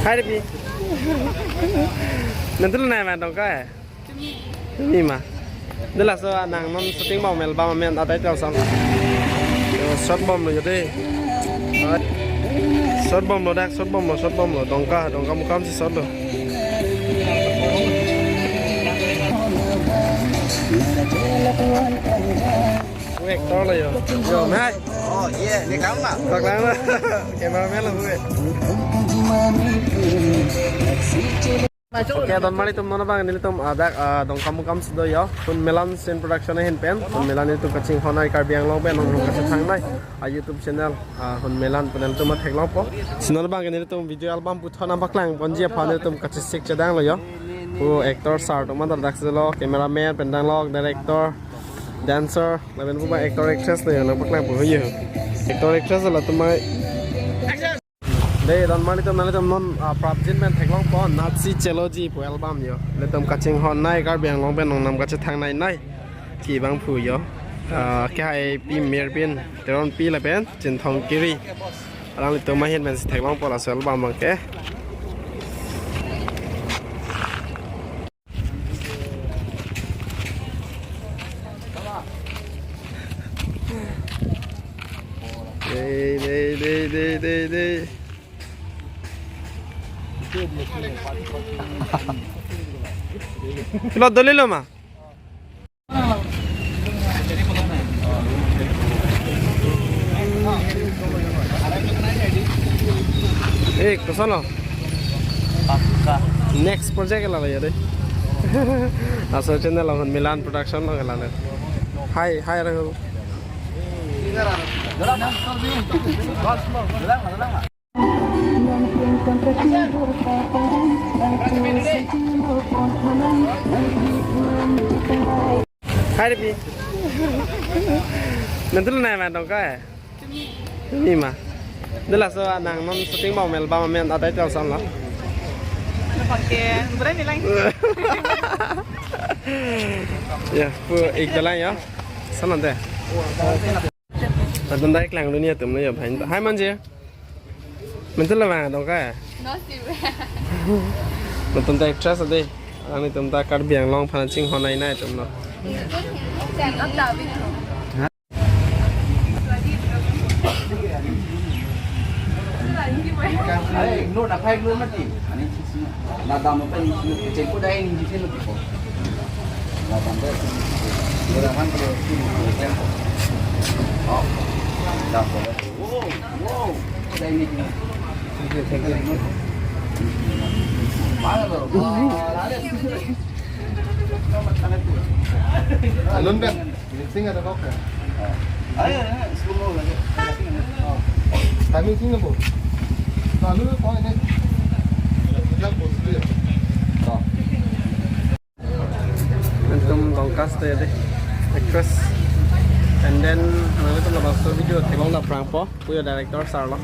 Hai đi. Nanti lu nanya dong kak? Ini mah. Đây là sao nàng non shooting bom mel bom men ở đây theo xong. Shot bom rồi đấy. Shot bom rồi đấy, shot bom rồi dong ka một cam shot rồi. Vector là rồi mấy. Oh iya, ini kamu mah. Thật lắm đó. Cameraman là vui. Oke, don mali tum nona bang nili tum ada dong kamu sudah ya. Pun Melan Sin Production hen pen. Pun Melan itu kacing honai karbiang long pen nong kasih thang nai. YouTube channel pun Melan pun itu mat hek long po. Sinol bang nili tum video album putho nampak lang pon jia phan tum kacih sik cadang lo ya. Pu actor star tum mandar dak lo, cameraman pendang lo, director, dancer, lain pun actor actress lo ya nampak lang pu ya. Actor actress là tum mai đây đón mali tôm non prapjin men thek long pon Nazi Trilogy po album yo le tôm kaching hon nai gar beng long ben nong nam ka thang nai nai ki bang phu yo ke hai pi mer pin teron pi la ben chin thong kiri alang le tôm ma hen men thek long pon la album mang ke đây Lo dali lo ma. Kosan lo? Next project lah ya deh. Asal channel lah Milan Production lah lah. Hai Rahul. Hai đi. Nanti lu nanya dong kak? Ini mah. Đây là sao nàng non shooting bom mel bom men ở đây theo xong đó. Pakai berani lang. Ya, pu ik dalang ya. Sana deh. Tadi dah iklan dunia tu mulai apa? Hai manje. Nanti lu nanya dong kak? Nasib. Nanti dah actress ada. Ani tum ta kar biang long phan ching honai nai tum no. Jangan ada bin. Nốt đặc hay luôn mất gì? Anh ấy chỉ là tao nó phải trên cô đây như thế là bị khổ. Là tao đây. Rồi là hắn đều khi mà xem. Đó. Đọc rồi. Wow. Đây này. Thế nó. Quá rồi. Alun kan, mixing ada kok. Ayo, slow mo lagi. Timing sing apa? Lalu kau ini yang bos dia. Antum dongkas deh, actress. And then nanti tu lepas tu video tengok lah perang po, punya director sar lah.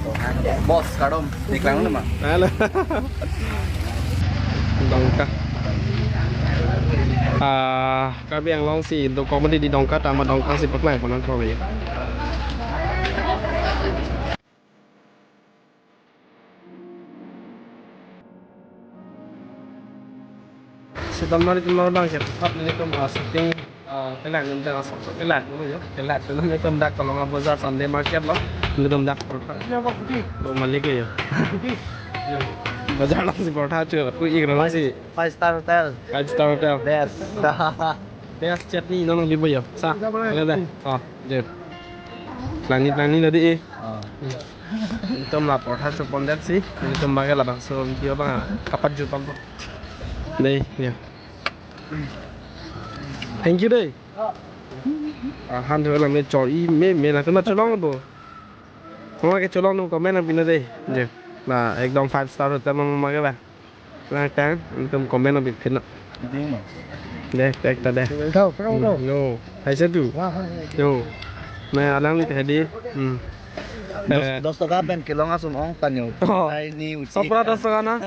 Bos, kadom. Iklan mana mah? Halo. Dongkas. Kami yang long si untuk komedi di dongkas sama dongkas si pekleng konon kau ya. Setelah mari tu bang siap tempat ni tu shooting kelak ni dah masuk kelak tu ya. Kelak tu ni tu dah kalau ngah bazar Sunday market lah. Ni tu dah perta. Siapa putih? Tu malik ya. Putih. Bazar lah si perta tu. Aku ikut lah si. 5-star hotel. 5-star hotel. Best. Best chutney nong di boyo. Sa. Ada dah. Oh, je. Langit tadi. Itu lah perta tu pondet si. Ni tu bagai lah bang. So dia bang kapat juta tu. Đây nè. Thank you đây. Han thôi là mình chọn ý mình là cái nó cho long rồi. Không cái cho long đâu có mấy năm bên đây. Giờ là ekdom 5 star hotel mà các bạn. Là cái tầm comment nó bị phết nữa. Đây, ta đây. Đâu, đâu đâu. No, hay sẽ đủ. No. Mày đang đi thế đi. Dos toga ben kilong asum ong tanyo. Ay ni uci. Sopra dos toga na.